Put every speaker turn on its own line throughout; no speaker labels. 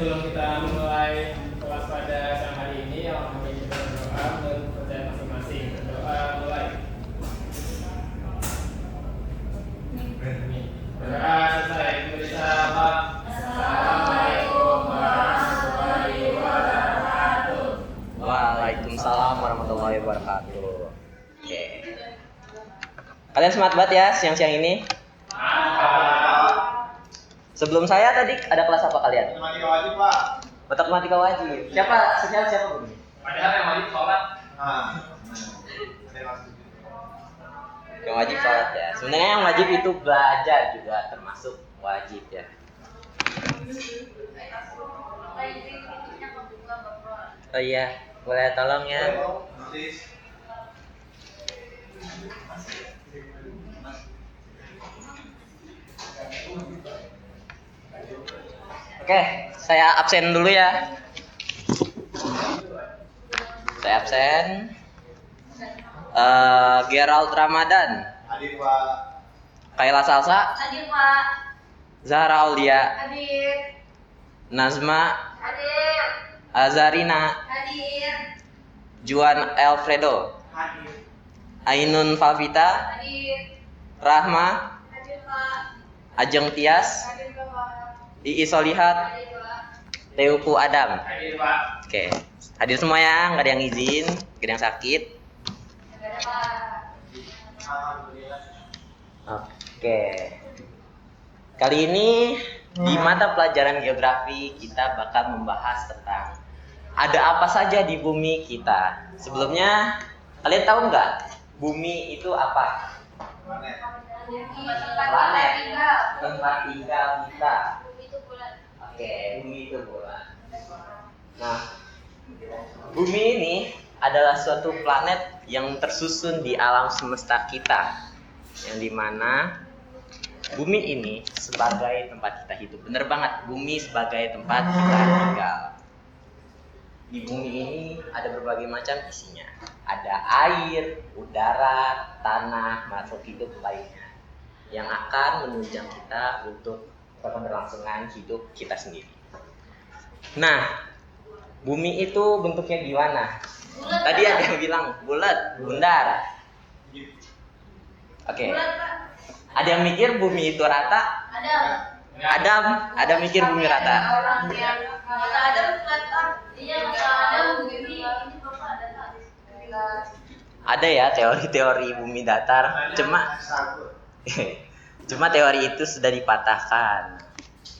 sebelum kita mulai kelas pada siang hari ini, yang kami kita berdoa menurut percaya masing-masing. Berdoa mulai. Berdoa selesai. Assalamualaikum warahmatullahi wabarakatuh.
Waalaikumsalam warahmatullahi wabarakatuh. Oke. Kalian semangat banget ya siang-siang ini? Sebelum saya tadi ada kelas apa kalian?
Matematika wajib, Pak.
Matematika wajib. Siapa Bu?
Padahal yang wajib sholat.
Yang wajib sholat ya. Sebenarnya yang wajib itu belajar juga termasuk wajib ya. Oh iya, boleh tolong ya. Oke, saya absen dulu ya. Saya absen. Gerald Ramadan,
Hadir, Pak.
Kayla Salsa,
Hadir, Pak.
Zahra Aulia,
Hadir.
Nazma,
Hadir.
Azarina,
Hadir.
Juan Alfredo,
Hadir.
Ainun Favita,
Hadir.
Rahma,
Hadir, Pak.
Ajeng Tias,
Hadir, Pak.
Ii Solihat,
Hadir, Pak.
Teuku Adam.
Hadir, Pak.
Oke, hadir semua ya, nggak ada yang izin, nggak ada yang sakit.
Hadir, Pak.
Alhamdulillah.
Oke. Kali ini di mata pelajaran geografi kita bakal membahas tentang ada apa saja di bumi kita. Sebelumnya kalian tahu nggak bumi itu apa?
Planet.
Planet. Tempat tinggal kita.
Itu bulan.
Oke, bumi itu bulan. Nah, bumi ini adalah suatu planet yang tersusun di alam semesta kita, yang dimana bumi ini sebagai tempat kita hidup. Bener banget, bumi sebagai tempat kita tinggal. Di bumi ini ada berbagai macam isinya. Ada air, udara, tanah, makhluk hidup lainnya yang akan menunjang kita untuk keberlangsungan hidup kita sendiri. Nah, bumi itu bentuknya gimana? Tadi ada yang bilang bulat, bundar. Oke.
Bulan, Pak.
Ada yang mikir bumi itu rata? Ada mikir bumi rata.
Orang yang kata ada flat earth. Iya, kata ada bumi. Ini Bapak ada tak?
Ada ya teori-teori bumi datar. Cuma teori itu sudah dipatahkan.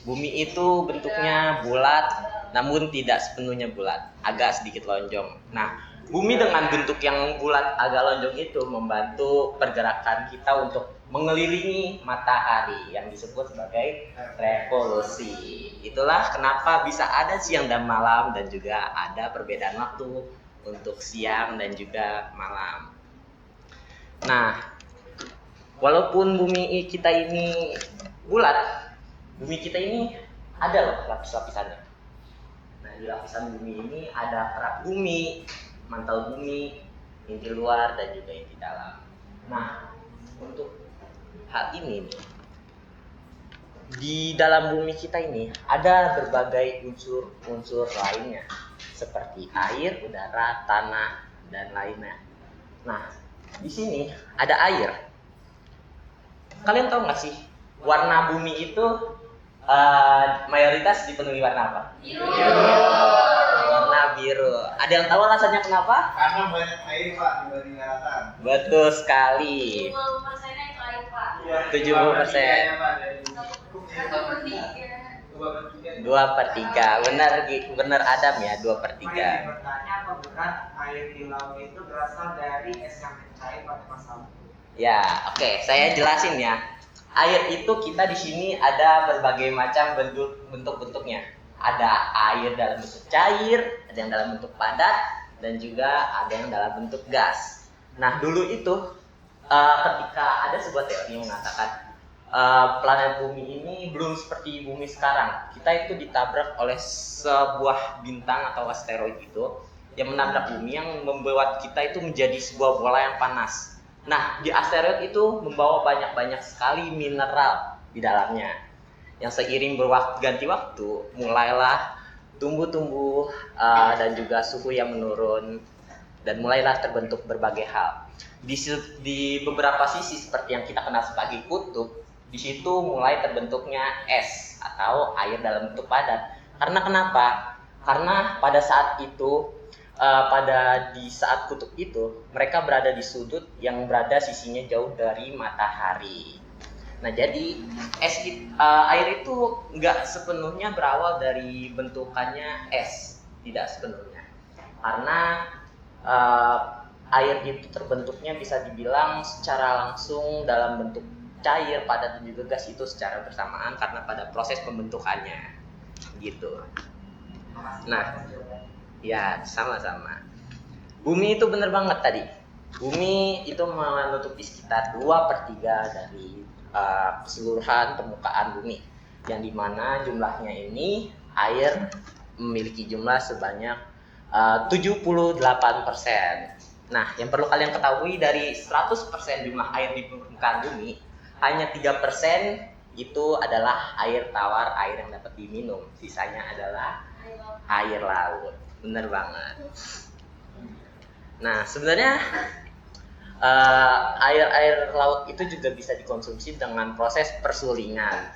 Bumi itu bentuknya bulat, namun tidak sepenuhnya bulat, agak sedikit lonjong. Nah, bumi dengan bentuk yang bulat agak lonjong itu membantu pergerakan kita untuk mengelilingi matahari yang disebut sebagai revolusi. Itulah kenapa bisa ada siang dan malam dan juga ada perbedaan waktu untuk siang dan juga malam. Nah, walaupun bumi kita ini bulat, bumi kita ini ada loh lapis-lapisannya. Nah, di lapisan bumi ini ada kerak bumi, mantel bumi, inti luar dan juga inti dalam. Nah, untuk hal ini nih, di dalam bumi kita ini ada berbagai unsur-unsur lainnya seperti air, udara, tanah dan lainnya. Nah, di sini ada air. Kalian tahu nggak sih warna bumi itu mayoritas dipenuhi warna apa?
Biru.
Warna biru. Ada yang tahu alasannya kenapa?
Karena banyak air, Pak, dibanding daratan.
Betul sekali.
70%-nya itu air, Pak.
70%. 2/3. Benar Adam ya, 2/3.
Bertanya apa berat air di laut itu berasal dari es yang cair pada masa lalu?
Ya, oke, saya jelasin ya. Air itu kita di sini ada berbagai macam bentuk-bentuknya. Ada air dalam bentuk cair, ada yang dalam bentuk padat, dan juga ada yang dalam bentuk gas. Nah, dulu itu ketika ada sebuah teori yang mengatakan planet bumi ini belum seperti bumi sekarang. Kita itu ditabrak oleh sebuah bintang atau asteroid itu yang menabrak bumi, yang membuat kita itu menjadi sebuah bola yang panas. Nah, di asteroid itu membawa banyak sekali mineral di dalamnya. Yang seiring ganti waktu, mulailah tumbuh-tumbuh dan juga suhu yang menurun, dan mulailah terbentuk berbagai hal. Di beberapa sisi seperti yang kita kenal sebagai kutub, di situ mulai terbentuknya es atau air dalam bentuk padat. Karena kenapa? Karena pada saat itu, di saat kutub itu, mereka berada di sudut yang berada sisinya jauh dari matahari. Nah, jadi air itu nggak sepenuhnya berawal dari bentukannya es, tidak sepenuhnya. Karena air itu terbentuknya bisa dibilang secara langsung dalam bentuk cair, padat, dan juga gas itu secara bersamaan karena pada proses pembentukannya, gitu. Nah, ya sama-sama. Bumi itu bener banget tadi. Bumi itu menutupi sekitar 2/3 dari keseluruhan permukaan bumi, yang dimana jumlahnya ini air memiliki jumlah sebanyak 78%. Nah, yang perlu kalian ketahui, dari 100% jumlah air di permukaan bumi, hanya 3% itu adalah air tawar, air yang dapat diminum. Sisanya adalah air laut. Bener banget. Nah, sebenarnya air laut itu juga bisa dikonsumsi dengan proses persulingan.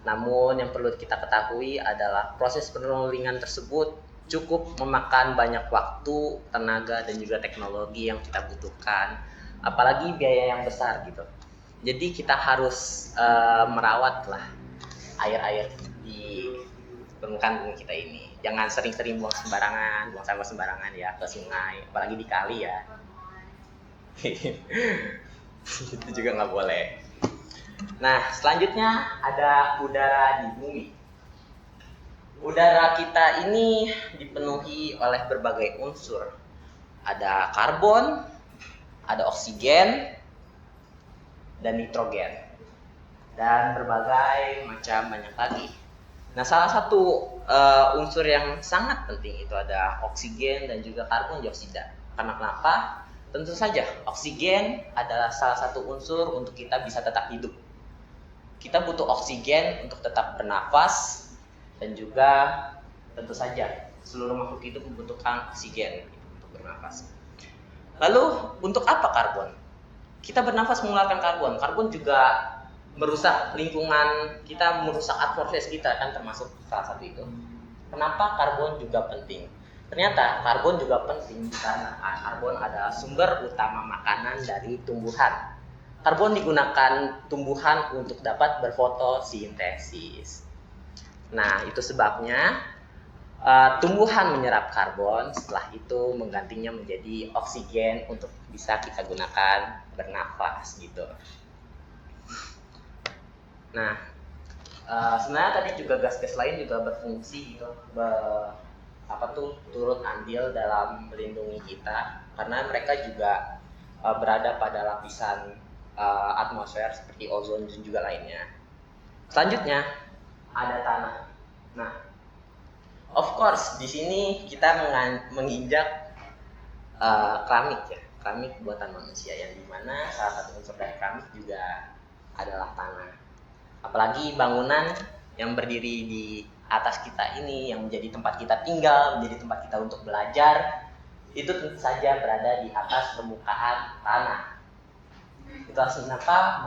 Namun yang perlu kita ketahui adalah proses persulingan tersebut cukup memakan banyak waktu, tenaga, dan juga teknologi yang kita butuhkan, apalagi biaya yang besar gitu. Jadi kita harus merawat lah air-air di permukaan bumi kita ini. Jangan sering-sering buang sampah sembarangan ya ke sungai, apalagi di kali ya. Itu juga nggak boleh. Nah, selanjutnya ada udara di bumi. Udara kita ini dipenuhi oleh berbagai unsur. Ada karbon, ada oksigen, dan nitrogen, dan berbagai macam banyak lagi. Nah, salah satu unsur yang sangat penting itu ada oksigen dan juga karbon dioksida. Karena kenapa? Tentu saja oksigen adalah salah satu unsur untuk kita bisa tetap hidup. Kita butuh oksigen untuk tetap bernafas, dan juga tentu saja seluruh makhluk hidup membutuhkan oksigen untuk bernafas. Lalu untuk apa karbon? Kita bernafas mengeluarkan karbon. Karbon juga merusak lingkungan kita, merusak atmosfer kita, kan termasuk salah satu itu. Kenapa karbon juga penting? Ternyata karbon juga penting karena karbon adalah sumber utama makanan dari tumbuhan. Karbon digunakan tumbuhan untuk dapat berfotosintesis. Nah, itu sebabnya tumbuhan menyerap karbon, setelah itu menggantinya menjadi oksigen untuk bisa kita gunakan bernafas gitu. Nah, sebenarnya tadi juga gas-gas lain juga berfungsi gitu, turut andil dalam melindungi kita, karena mereka juga berada pada lapisan atmosfer seperti ozon dan juga lainnya. Selanjutnya ada tanah. Nah, of course di sini kita menginjak keramik ya, keramik buatan manusia, yang dimana salah satu unsur dari keramik juga adalah tanah. Apalagi bangunan yang berdiri di atas kita ini, yang menjadi tempat kita tinggal, menjadi tempat kita untuk belajar, itu tentu saja berada di atas permukaan tanah. Itulah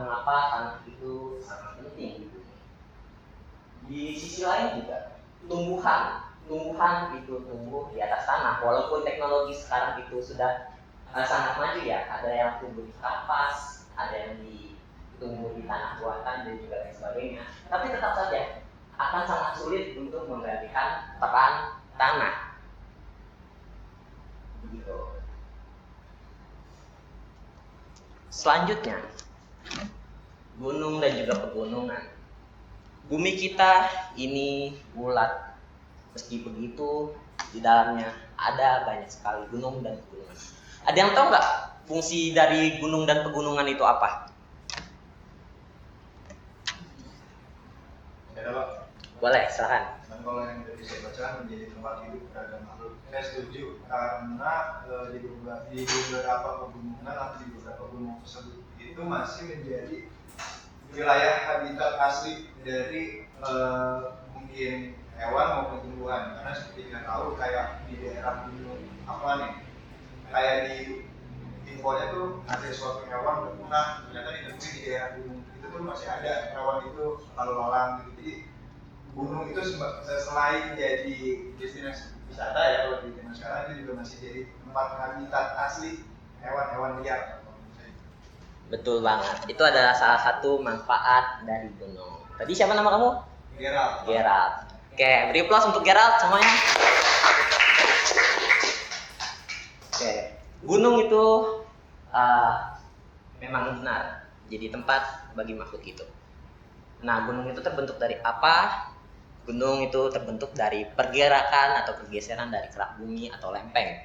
mengapa tanah itu sangat penting gitu. Di sisi lain juga tumbuhan itu tumbuh di atas tanah, walaupun teknologi sekarang itu sudah sangat maju ya. Ada yang tumbuh di kapas, ada yang tumbuh di tanah buatan dan juga lain sebagainya. Tapi tetap saja akan sangat sulit untuk menggantikan peran tanah. Begitu. Selanjutnya, gunung dan juga pegunungan. Bumi kita ini bulat, meski begitu di dalamnya ada banyak sekali gunung dan pegunungan. Ada yang tahu nggak fungsi dari gunung dan pegunungan itu apa?
Ya, Pak.
Boleh, silakan.
Dan kalau yang tadi saya baca menjadi tempat hidup beragam makhluk, saya setuju karena di beberapa pegunungan atau di beberapa gunung tersebut itu masih menjadi wilayah habitat asli dari mungkin hewan maupun tumbuhan. Karena seperti kita tahu kayak di daerah gunung apa nih, kayak di infonya tuh ada suatu hewan berpunah, ternyata ditemui di daerah gunung itu tuh masih ada hewan itu lalu lalang gitu. Jadi gunung itu selain jadi destinasi wisata ya, kalau di zaman sekarang itu juga masih jadi tempat habitat asli hewan-hewan liar.
Betul banget. Itu adalah salah satu manfaat dari gunung. Tadi siapa nama kamu?
Gerald.
Gerald. Oke, beri applause untuk Gerald semuanya. Oke, gunung itu memang benar jadi tempat bagi makhluk hidup. Nah, gunung itu terbentuk dari apa? Gunung itu terbentuk dari pergerakan atau pergeseran dari kerak bumi atau lempeng.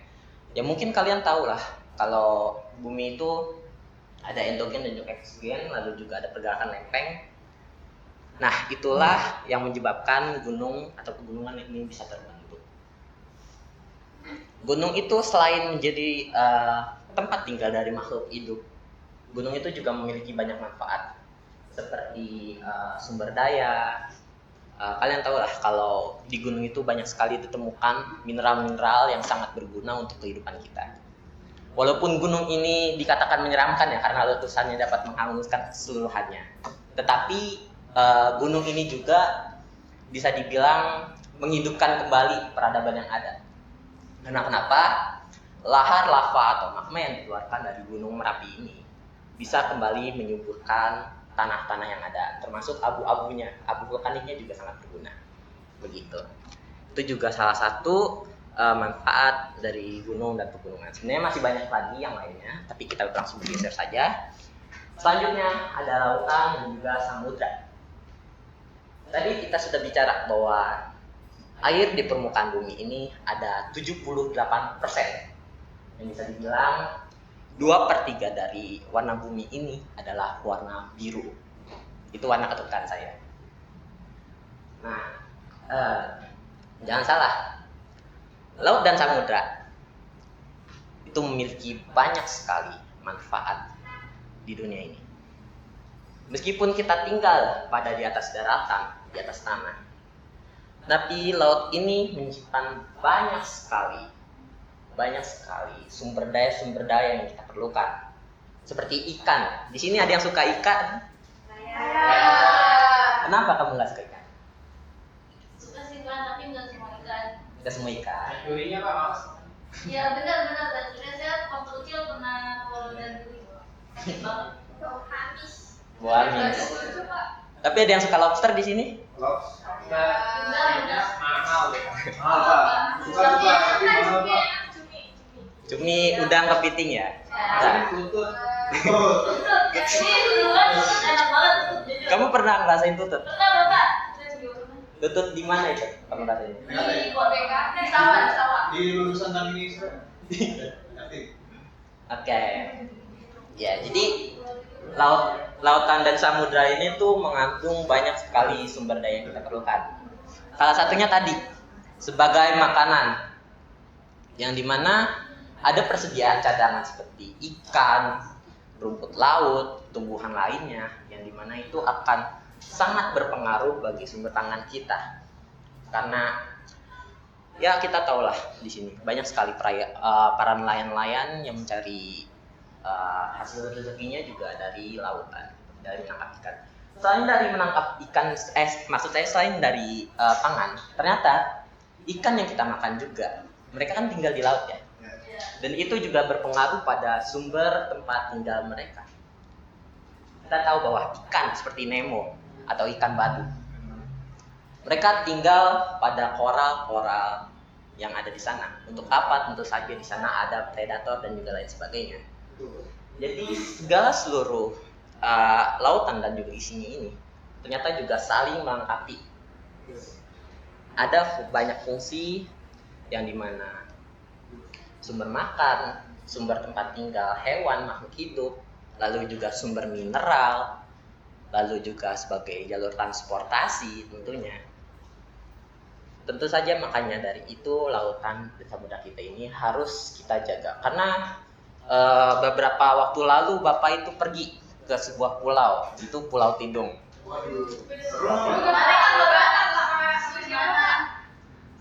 Ya mungkin kalian tahu lah kalau bumi itu ada endogen dan juga eksogen, lalu juga ada pergerakan lempeng. Nah, itulah yang menyebabkan gunung atau pegunungan ini bisa terbentuk. Gunung itu selain menjadi tempat tinggal dari makhluk hidup, gunung itu juga memiliki banyak manfaat seperti sumber daya. Kalian tahu lah kalau di gunung itu banyak sekali ditemukan mineral-mineral yang sangat berguna untuk kehidupan kita. Walaupun gunung ini dikatakan menyeramkan ya karena letusannya dapat menghanguskan keseluruhannya, tetapi gunung ini juga bisa dibilang menghidupkan kembali peradaban yang ada. Karena kenapa? Lahar lava atau magma yang dikeluarkan dari gunung Merapi ini bisa kembali menyuburkan tanah-tanah yang ada, termasuk abu-abunya, abu vulkaniknya juga sangat berguna. Begitu. Itu juga salah satu manfaat dari gunung dan pegunungan. Sebenarnya masih banyak lagi yang lainnya, tapi kita langsung bergeser saja. Selanjutnya ada lautan dan juga samudra. Tadi kita sudah bicara bahwa air di permukaan bumi ini ada 78%. Yang bisa dibilang 2/3 dari warna bumi ini adalah warna biru. Itu warna keturunan saya. Nah, jangan salah, laut dan samudra itu memiliki banyak sekali manfaat di dunia ini. Meskipun kita tinggal pada di atas daratan, di atas tanah, tapi laut ini menyimpan banyak sekali sumber daya yang kita perlukan. Seperti ikan. Di sini ada yang suka ikan? Kenapa kamu nggak suka ikan?
Suka sih kan, tapi nggak semua ikan.
Nggak semua ikan.
Durinya Pak, Mas.
Ya benar-benar, dan sebenarnya saya waktu kecil pernah kalau dan duri banget. Habis.
Buah amis. Tapi ada yang suka lobster di sini?
Kayaknya mahal deh.
Suka tapi mahal Pak.
Cumi, udang, kepiting ya? Nah,
Lutut.
Ini duluan enak banget tuh.
kamu pernah ngerasain tutut?
Pernah Bapak? Saya juga pernah.
Tutut di mana itu? Kamu rasain?
Di Koteka, di sawah.
Di lulusan kami
Oke. Ya, jadi lautan dan samudra ini tuh mengandung banyak sekali sumber daya yang kita perlukan. Salah satunya tadi sebagai makanan, yang dimana ada persediaan cadangan seperti ikan, rumput laut, tumbuhan lainnya, yang dimana itu akan sangat berpengaruh bagi sumber pangan kita. Karena ya kita tahulah di sini banyak sekali para nelayan-nelayan yang mencari hasil rezekinya juga dari lautan, dari menangkap ikan. Selain dari menangkap ikan, maksud saya selain dari pangan, ternyata ikan yang kita makan juga, mereka kan tinggal di laut ya. Dan itu juga berpengaruh pada sumber tempat tinggal mereka. Kita tahu bahwa ikan seperti Nemo atau ikan batu, mereka tinggal pada koral-koral yang ada di sana. Untuk apa? Tentu saja di sana ada predator dan juga lain sebagainya. Jadi seluruh lautan dan juga isinya ini ternyata juga saling melengkapi. Ada banyak fungsi yang dimana sumber makan, sumber tempat tinggal hewan, makhluk hidup, lalu juga sumber mineral, lalu juga sebagai jalur transportasi tentunya. Tentu saja makanya dari itu lautan dan samudra kita ini harus kita jaga. Karena beberapa waktu lalu Bapak itu pergi ke sebuah pulau, itu Pulau Tidung.
Waduh.
Kemarin kan Bapak sama Susiana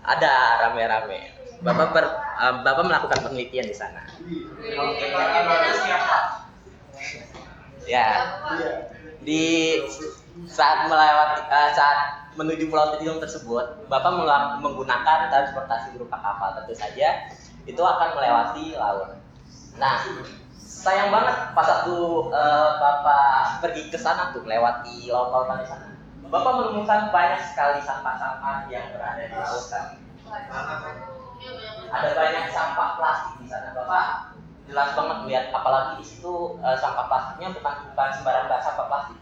Ada rame-rame. Bapak melakukan penelitian di sana.
Kalau tempatnya bagus ya Pak.
Ya. Di saat menuju Pulau Tidung tersebut, Bapak menggunakan transportasi berupa kapal tentu saja. Itu akan melewati laut. Nah, sayang banget pas waktu Bapak pergi ke sana tuh melewati laut-lautan di sana. Bapak menemukan banyak sekali sampah-sampah yang berada di lautan. Ada banyak sampah plastik di sana. Bapak jelas banget melihat, apalagi di situ sampah plastiknya bukan sembarang sampah plastik.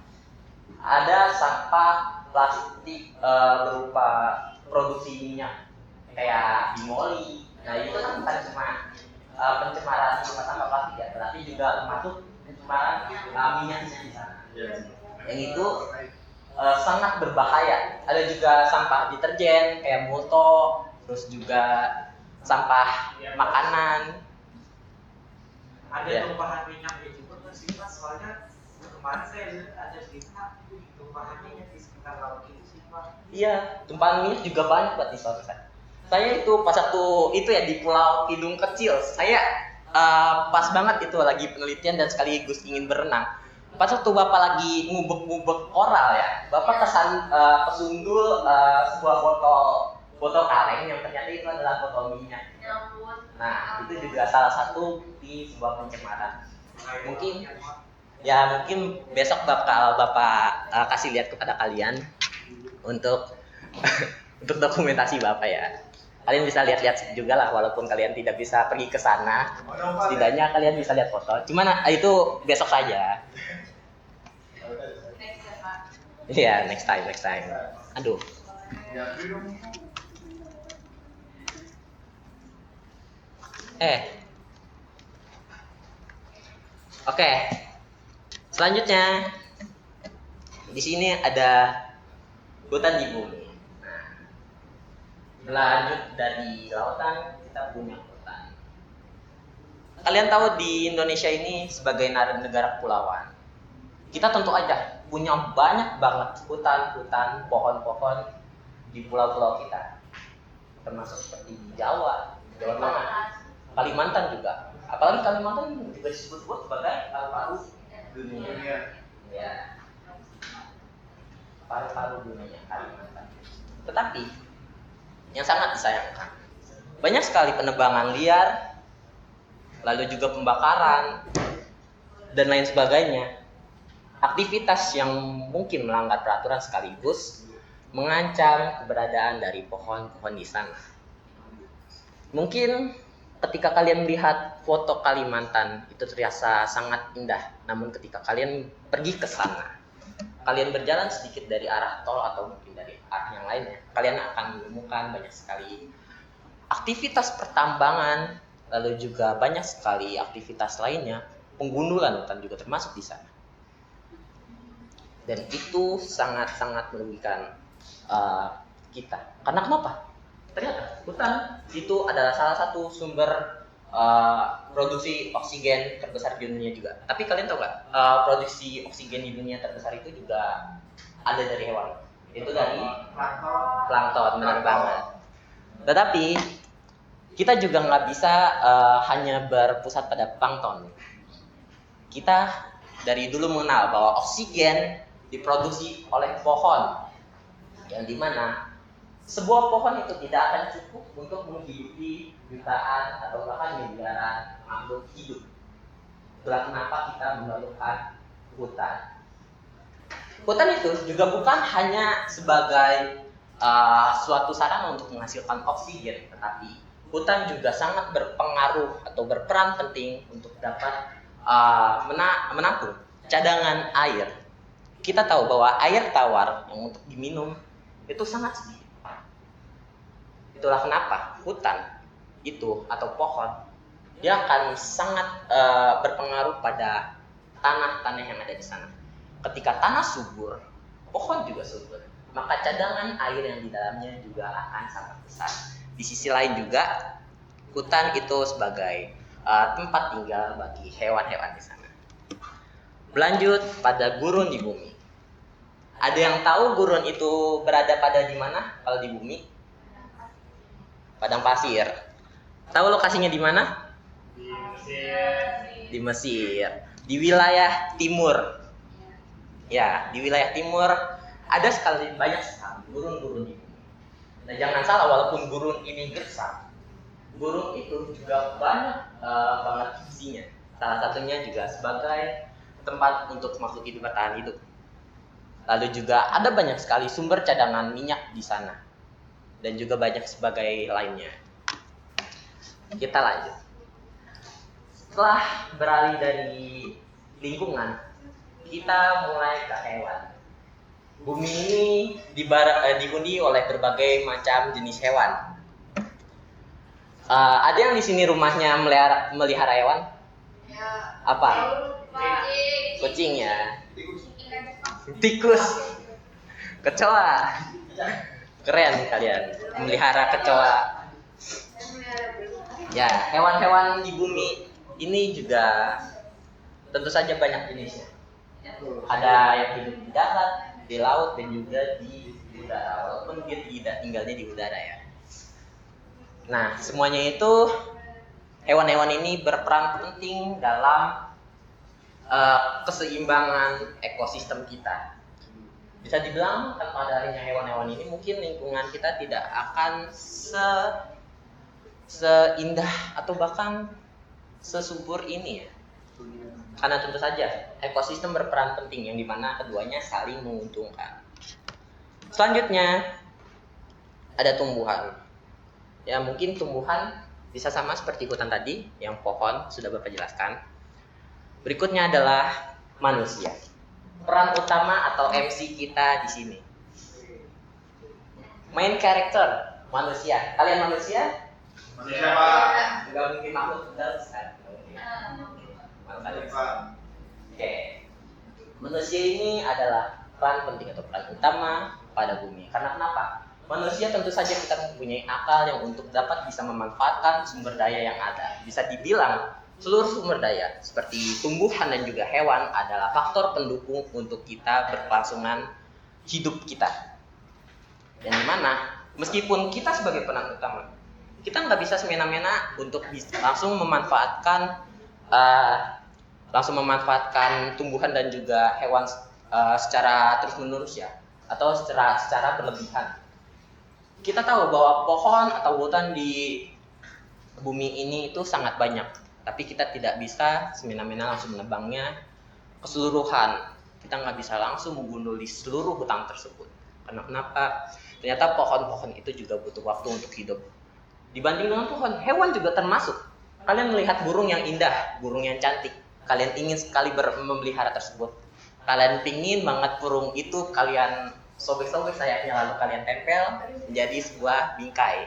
Ada sampah plastik berupa produksi minyak kayak bimoli. Nah itu kan bukan cuma pencemaran sampah plastik ya, tetapi juga termasuk pencemaran minyak di sana. Yang itu sangat berbahaya. Ada juga sampah deterjen kayak multo, terus juga sampah makanan.
Ada tumpahan minyaknya juga nggak sih Pak? Soalnya kemarin saya lihat ada berita tumpahan minyak di sekitar laut itu sih Pak.
Iya, tumpahan minyak juga banyak buat di sana. Saya itu pas waktu itu ya di Pulau Tidung kecil, saya pas banget itu lagi penelitian dan sekaligus ingin berenang. Pas waktu Bapak lagi ngubek-ngubek koral ya, Bapak kesundul sebuah botol kaleng yang ternyata itu adalah botol minyak. Nah, itu juga salah satu di sebuah pencemaran. Mungkin besok Bapak kasih lihat kepada kalian untuk untuk dokumentasi Bapak ya. Kalian bisa lihat-lihat juga lah, walaupun kalian tidak bisa pergi ke sana. Setidaknya kalian bisa lihat foto. Cuman itu besok saja. Iya, next time. Aduh. Oke. Selanjutnya di sini ada hutan di bumi. Lanjut dari lautan kita punya hutan. Kalian tahu di Indonesia ini sebagai negara kepulauan, kita tentu aja punya banyak banget hutan-hutan, pohon-pohon di pulau-pulau kita, termasuk seperti di Jawa Tengah, Kalimantan juga. Apalagi Kalimantan juga disebut-sebut sebagai paru-paru dunia. Ya, paru-paru dunia Kalimantan. Tetapi yang sangat disayangkan, banyak sekali penebangan liar, lalu juga pembakaran dan lain sebagainya. Aktivitas yang mungkin melanggar peraturan sekaligus mengancam keberadaan dari pohon-pohon di sana. Mungkin ketika kalian melihat foto Kalimantan itu terasa sangat indah, namun ketika kalian pergi ke sana, kalian berjalan sedikit dari arah tol atau mungkin dari arah yang lainnya, kalian akan menemukan banyak sekali aktivitas pertambangan, lalu juga banyak sekali aktivitas lainnya, penggundulan hutan juga termasuk di sana. Dan itu sangat-sangat merugikan kita. Karena kenapa? Ternyata hutan itu adalah salah satu sumber produksi oksigen terbesar di dunia juga. Tapi kalian tahu nggak, produksi oksigen di dunia terbesar itu juga ada dari hewan. Itu dari plankton, benar banget. Tetapi kita juga nggak bisa hanya berpusat pada plankton. Kita dari dulu mengenal bahwa oksigen diproduksi oleh pohon, yang dimana sebuah pohon itu tidak akan cukup untuk menghidupi jutaan atau bahkan miliaran makhluk hidup. Itulah kenapa kita memerlukan hutan. Hutan itu juga bukan hanya sebagai suatu sarana untuk menghasilkan oksigen, tetapi hutan juga sangat berpengaruh atau berperan penting untuk dapat menampung cadangan air. Kita tahu bahwa air tawar yang untuk diminum itu sangat sedikit. Itulah kenapa hutan itu atau pohon dia akan sangat berpengaruh pada tanah-tanah yang ada di sana. Ketika tanah subur, pohon juga subur, maka cadangan air yang di dalamnya juga akan sangat besar. Di sisi lain juga, hutan itu sebagai tempat tinggal bagi hewan-hewan di sana. Berlanjut pada gurun di bumi. Ada yang tahu gurun itu berada pada di mana kalau di bumi? padang pasir. Tahu lokasinya di mana?
Di Mesir.
Di Mesir, di wilayah timur. Ya, di wilayah timur ada banyak sekali gurun-gurun ini. Nah, jangan salah, walaupun gurun ini gersang, gurun itu juga banyak banget fungsinya. Salah satunya juga sebagai tempat untuk makhluk hidup bertahan hidup. Lalu juga ada banyak sekali sumber cadangan minyak di sana, dan juga banyak sebagai lainnya. Kita lanjut. Setelah beralih dari lingkungan, kita mulai ke hewan. Bumi ini dihuni oleh berbagai macam jenis hewan. Ada yang di sini rumahnya melihara hewan?
Ya.
Apa?
Kucing.
Kucing ya. Tikus. Kecoa. Keren kalian melihara kecoa. Ya, hewan-hewan di bumi ini juga tentu saja banyak jenisnya. Ada yang hidup di darat, di laut, dan juga di udara. Walaupun dia tidak tinggalnya di udara ya. Nah, semuanya itu hewan-hewan ini berperan penting dalam keseimbangan ekosistem kita. Bisa dibilang tanpa adanya hewan-hewan ini mungkin lingkungan kita tidak akan seindah atau bahkan sesubur ini ya. Karena tentu saja ekosistem berperan penting yang dimana keduanya saling menguntungkan. Selanjutnya ada tumbuhan. Ya mungkin tumbuhan bisa sama seperti hutan tadi yang pohon sudah Bapak jelaskan. Berikutnya adalah manusia. Peran utama atau MC kita di sini. Main character manusia. Kalian manusia?
Manusia Pak.
Enggak mungkin makhluk dalam kan? Oke. Manusia ini adalah peran penting atau peran utama pada bumi. Karena kenapa? Manusia tentu saja kita mempunyai akal yang untuk dapat bisa memanfaatkan sumber daya yang ada. Bisa dibilang seluruh sumber daya seperti tumbuhan dan juga hewan adalah faktor pendukung untuk kita berkelangsungan hidup kita. Dan dimana meskipun kita sebagai peran utama, kita nggak bisa semena-mena untuk langsung memanfaatkan tumbuhan dan juga hewan secara terus-menerus ya, atau secara berlebihan. Kita tahu bahwa pohon atau hutan di bumi ini itu sangat banyak, tapi kita tidak bisa semena-mena langsung menebangnya keseluruhan. Kita nggak bisa langsung menggundul di seluruh hutan tersebut. Karena kenapa? Ternyata pohon-pohon itu juga butuh waktu untuk hidup. Dibanding dengan pohon, hewan juga termasuk. Kalian melihat burung yang indah, burung yang cantik. Kalian ingin sekali memelihara tersebut. Kalian pingin banget burung itu kalian sobek-sobek sayapnya lalu kalian tempel menjadi sebuah bingkai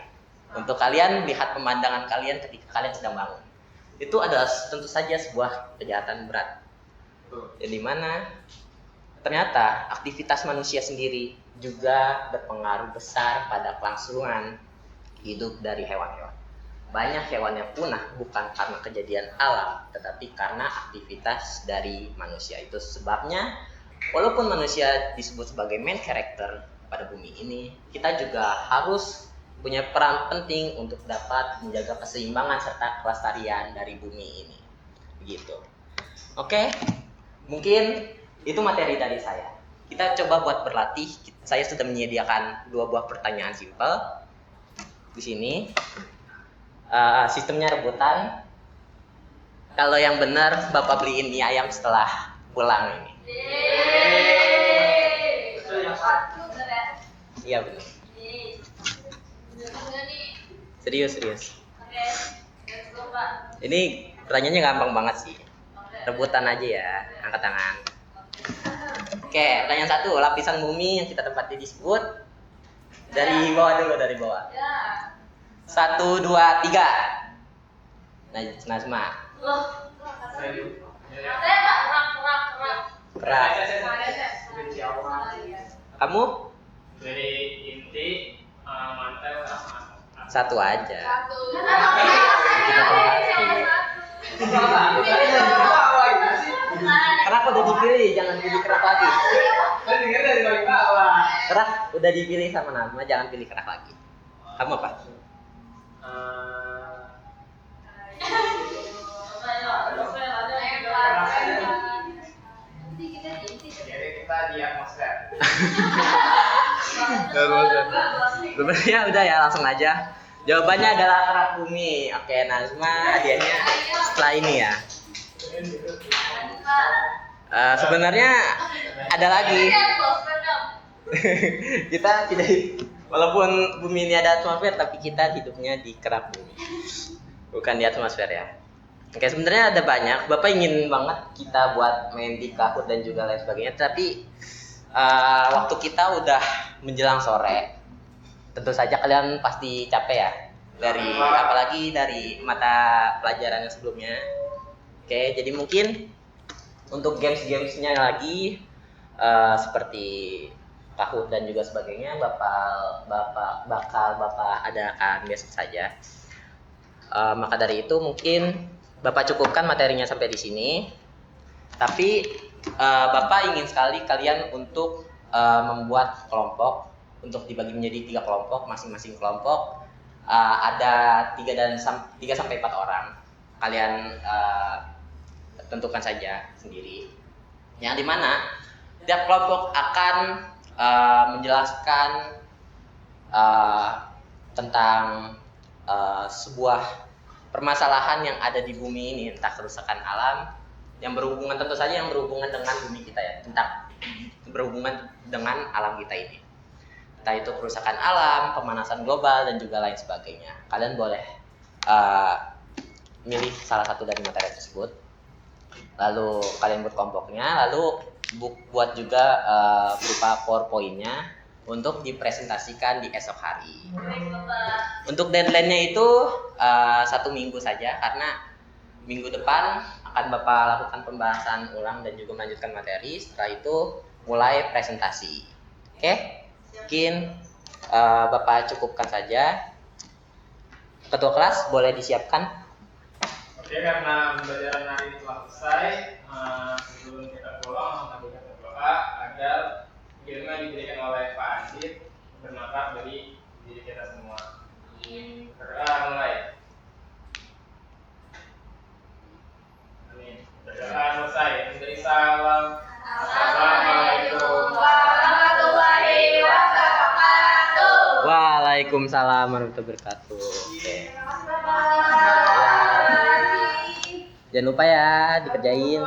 untuk kalian lihat pemandangan kalian ketika kalian sedang bangun. Itu adalah tentu saja sebuah kejahatan berat. Yang dimana ternyata aktivitas manusia sendiri juga berpengaruh besar pada kelangsungan hidup dari hewan-hewan. Banyak hewan yang punah bukan karena kejadian alam, tetapi karena aktivitas dari manusia. Itu sebabnya walaupun manusia disebut sebagai main character pada bumi ini, kita juga harus punya peran penting untuk dapat menjaga keseimbangan serta kelestarian dari bumi ini. Begitu. Oke, mungkin itu materi dari saya. Kita coba buat berlatih. Saya sudah menyediakan 2 buah pertanyaan simpel di sini. Sistemnya rebutan. Kalau yang benar, Bapak beliin mie ayam setelah pulang ini. Iya benar. Serius. Ini pertanyaannya gampang banget sih. Rebutan aja ya, angkat tangan. Oke, pertanyaan 1. Lapisan bumi yang kita tempati disebut dari bawah dulu, dari bawah. 1, 2, 3. Najma. Keras. Kamu?
Dari inti mantel sama
1 aja. Kerak udah dipilih, jangan pilih kerak lagi. Kerak udah dipilih sama Najma, jangan pilih kerak lagi. Kamu apa?
Jadi kita di atmosfer.
Sebenarnya udah ya, langsung aja. Jawabannya adalah kerak bumi. Oke, Nazma hadiahnya setelah ini ya. Sebenarnya ada lagi. Kita tidak, walaupun bumi ini ada atmosfer, tapi kita hidupnya di kerak bumi, bukan di atmosfer ya. Oke, sebenarnya ada banyak. Bapak ingin banget kita buat main di Kahoot dan juga lain sebagainya, tapi waktu kita udah menjelang sore. Tentu saja kalian pasti capek ya, dari apalagi dari mata pelajaran yang sebelumnya. Oke, jadi mungkin untuk games-gamesnya lagi seperti Kahoot dan juga sebagainya bakal Bapak adakan besok saja. Maka dari itu mungkin Bapak cukupkan materinya sampai di sini. Tapi Bapak ingin sekali kalian untuk membuat kelompok, untuk dibagi menjadi 3 kelompok, masing-masing kelompok ada 3 sampai 4 orang. Kalian tentukan saja sendiri. Yang dimana tiap kelompok akan menjelaskan tentang sebuah permasalahan yang ada di bumi ini, entah kerusakan alam yang berhubungan, tentu saja yang berhubungan dengan bumi kita ya, tentang berhubungan dengan alam kita ini, entah itu kerusakan alam, pemanasan global dan juga lain sebagainya. Kalian boleh milih salah satu dari materi tersebut, lalu kalian buat kelompoknya, lalu buat juga berupa PowerPoint-nya untuk dipresentasikan di esok hari. Untuk deadline-nya itu 1 minggu saja, karena minggu depan akan Bapak lakukan pembahasan ulang dan juga melanjutkan materi. Setelah itu mulai presentasi. Oke? Mungkin Bapak cukupkan saja. Ketua kelas boleh disiapkan.
Oke, karena pembelajaran hari ini telah selesai, sebelum kita pulang, mari kita berdoa agar ilmu yang diberikan oleh Pak Adit bermanfaat bagi diri kita semua. Berdoa mulai. Amin. Berdoa selesai. Memberi salam. Assalamualaikum
warahmatullahi wabarakatuh.
Waalaikumsalam warahmatullahi wabarakatuh. Oke. Jangan lupa ya dikerjain.